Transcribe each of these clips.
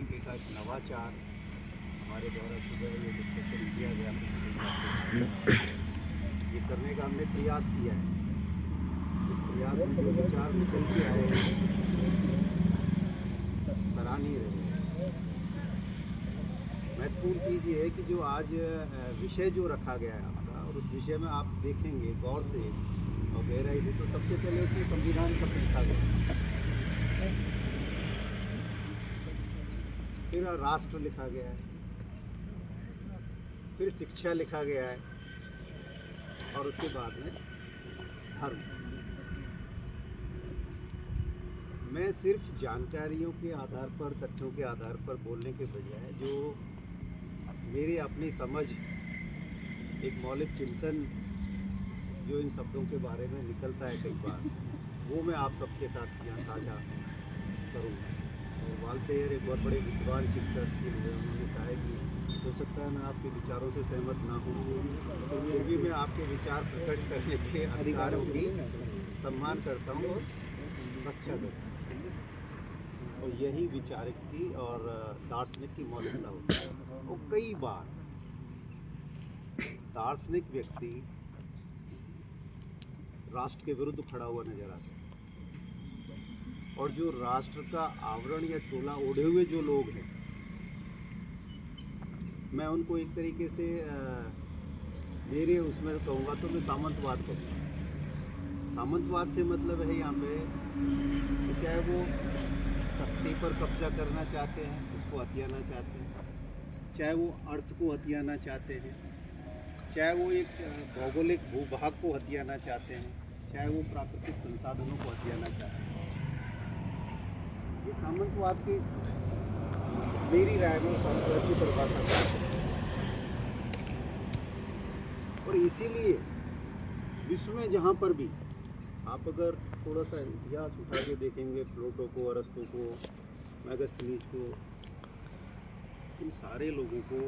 तरीके का एक नवाचार हमारे द्वारा सुबह ये डिस्कशन किया गया, ये करने का हमने प्रयास किया है। इस प्रयास में जो विचार निकल के आए सराहनीय रहे। महत्वपूर्ण चीज़ ये है कि जो आज विषय जो रखा गया है आपका, और उस विषय में आप देखेंगे गौर से और गहराई से, तो सबसे पहले उसमें संविधान का लिखा गया, फिर राष्ट्र लिखा गया है, फिर शिक्षा लिखा गया है, और उसके बाद में धर्म। मैं सिर्फ जानकारियों के आधार पर, तथ्यों के आधार पर बोलने के बजाय जो मेरी अपनी समझ, एक मौलिक चिंतन जो इन शब्दों के बारे में निकलता है कई बार, वो मैं आप सबके साथ यहाँ साझा करूँगा। और वाल्टेयर एक बहुत बड़े विद्वान चिंतक थे, उन्होंने कहा है कि हो सकता है मैं आपके विचारों से सहमत ना हूँ, तो फिर भी मैं आपके विचार प्रकट करने के अधिकारों की सम्मान करता हूँ और रक्षा करता हूँ। और यही विचारक की और दार्शनिक की मौलिकता होती है। और कई बार दार्शनिक व्यक्ति राष्ट्र के विरुद्ध खड़ा हुआ नजर आता है, और जो राष्ट्र का आवरण या चोला ओढ़े हुए जो लोग हैं, मैं उनको एक तरीके से मेरे उसमें कहूँगा तो मैं सामंतवाद कहूँगा। सामंतवाद से मतलब है यहाँ पे कि चाहे वो सत्ता पर कब्जा करना चाहते हैं, उसको हथियाना चाहते हैं, चाहे वो अर्थ को हथियाना चाहते हैं, चाहे वो एक भौगोलिक भूभाग को हथियाना चाहते हैं, चाहे वो प्राकृतिक संसाधनों को हथियाना चाहते हैं। ये सामंतवाद की मेरी राय में सामंतवाद की परिभाषा है। और इसीलिए विश्व में जहाँ पर भी आप अगर थोड़ा सा इतिहास उठा के देखेंगे, प्लेटो को, अरस्तु को, मैगस्थनीज को, इन सारे लोगों को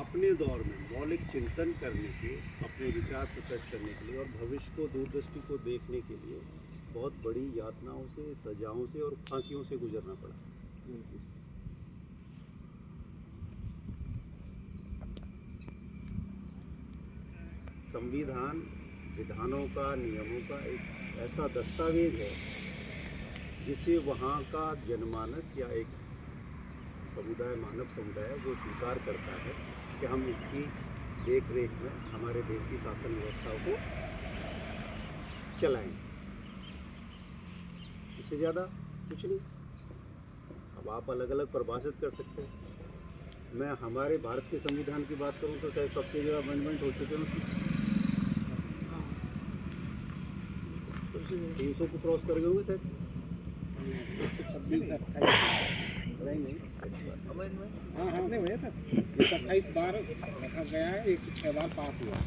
अपने दौर में मौलिक चिंतन करने के, अपने विचार प्रकट करने के लिए और भविष्य को, दूरदृष्टि को देखने के लिए बहुत बड़ी यातनाओं से, सजाओं से और फांसियों से गुजरना पड़ा। संविधान विधानों का, नियमों का एक ऐसा दस्तावेज है जिसे वहाँ का जनमानस या एक समुदाय, मानव समुदाय, वो स्वीकार करता है कि हम इसकी देख रेख में हमारे देश की शासन व्यवस्था को चलाएं। इससे ज़्यादा कुछ नहीं। अब आप अलग अलग परिभाषित कर सकते हैं। मैं हमारे भारत के संविधान की बात करूं तो शायद सबसे ज़्यादा अमेंडमेंट हो चुके हैं उसमें, 300 को क्रॉस कर गए होंगे शायद, 126 हाँ हाँ नहीं भैया सर, 128 बार रखा गया है, 106 बार पास हुआ।